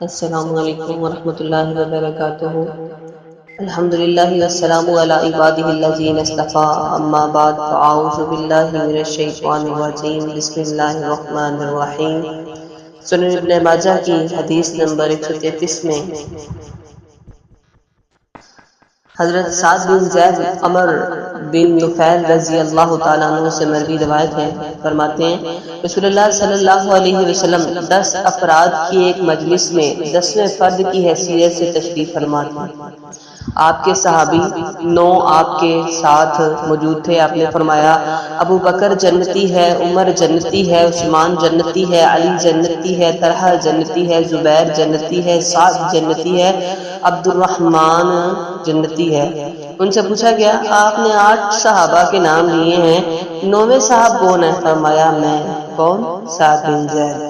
السلام علیکم ورحمۃ اللہ وبرکاتہ۔ الحمدللہ والسلام علی عبادہ الذین اصطفیٰ، اما بعد فاعوذ باللہ من الشیطان الرجیم، بسم اللہ الرحمن الرحیم۔ سنن ابن ماجہ کی حدیث نمبر 133 میں حضرت سعد بن زید عمر بن نفیل رضی اللہ تعالیٰ عنہ سے مروی روایت ہے، فرماتے ہیں رسول اللہ صلی اللہ علیہ وسلم 10 افراد کی ایک مجلس میں 10ویں فرد کی حیثیت سے تشریف فرما تھے۔ آپ کے صحابی 9 آپ کے ساتھ موجود تھے۔ آپ نے فرمایا ابو بکر جنتی ہے، عمر جنتی ہے، عثمان جنتی ہے، علی جنتی ہے، طلحہ جنتی ہے، زبیر جنتی ہے، سعد جنتی ہے، عبد الرحمن جنتی ہے۔ ان سے پوچھا گیا آپ نے 8 صحابہ کے نام لیے ہیں، 9ویں صاحب کون ہے؟ فرمایا میں۔ کون؟ سعد بن زید۔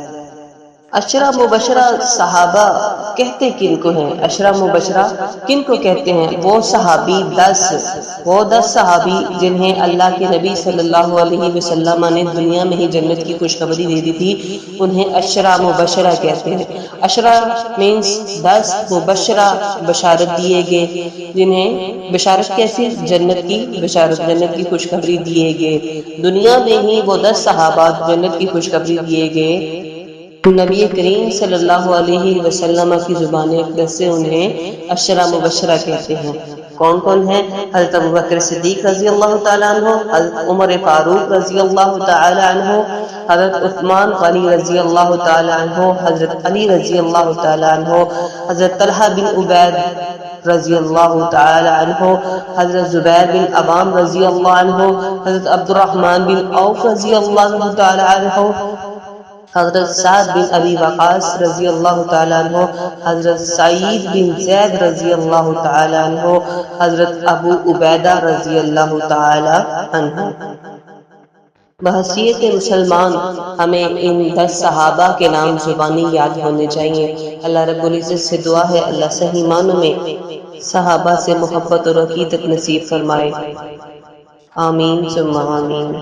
عشرہ مبشرہ صحابہ کہتے کن کو ہیں؟ عشرہ مبشرہ کن کو کہتے ہیں؟ وہ صحابی 10 صحابی جنہیں اللہ کے نبی صلی اللہ علیہ وسلم نے دنیا میں ہی جنت کی خوشخبری دے دی تھی، انہیں عشرہ مبشرہ کہتے ہیں۔ عشرہ مینس 10، مبشرہ بشارت دیے گئے، جنہیں بشارت کیسی؟ جنت کی بشارت، جنت کی خوشخبری دیے گئے۔ دنیا میں ہی وہ 10 صحابہ جنت کی خوشخبری دیے گئے، نبی کریم صلی اللہ علیہ وسلم کی زبان اقدس سے انہیں عشرہ مبشرہ کہتے ہیں۔ کون کون ہیں؟ حضرت ابوبکر صدیق رضی اللہ تعالیٰ عنہ، حضرت عمر فاروق رضی اللہ تعالیٰ عنہ، حضرت عثمان غنی رضی اللہ تعالیٰ عنہ، حضرت علی رضی اللہ تعالیٰ عنہ، حضرت طلحہ بن عبید رضی اللہ تعالی عنہ، حضرت زبیر بن عوام رضی اللہ عنہ، حضرت عبد الرحمن بن عوف رضی اللہ تعالی عنہ، حضرت سعد بن ابی وقاص رضی اللہ تعالیٰ عنہ، حضرت سعید بن زید رضی اللہ تعالیٰ عنہ، حضرت ابو عبیدہ رضی اللہ تعالیٰ عنہ۔ بحیثیت مسلمان ہمیں ان 10 صحابہ کے نام زبانی یاد ہونے چاہیے۔ اللہ رب العزت سے دعا ہے اللہ صحیح معنوں میں صحابہ سے محبت اور عقیدت نصیب فرمائے، آمین ثم آمین۔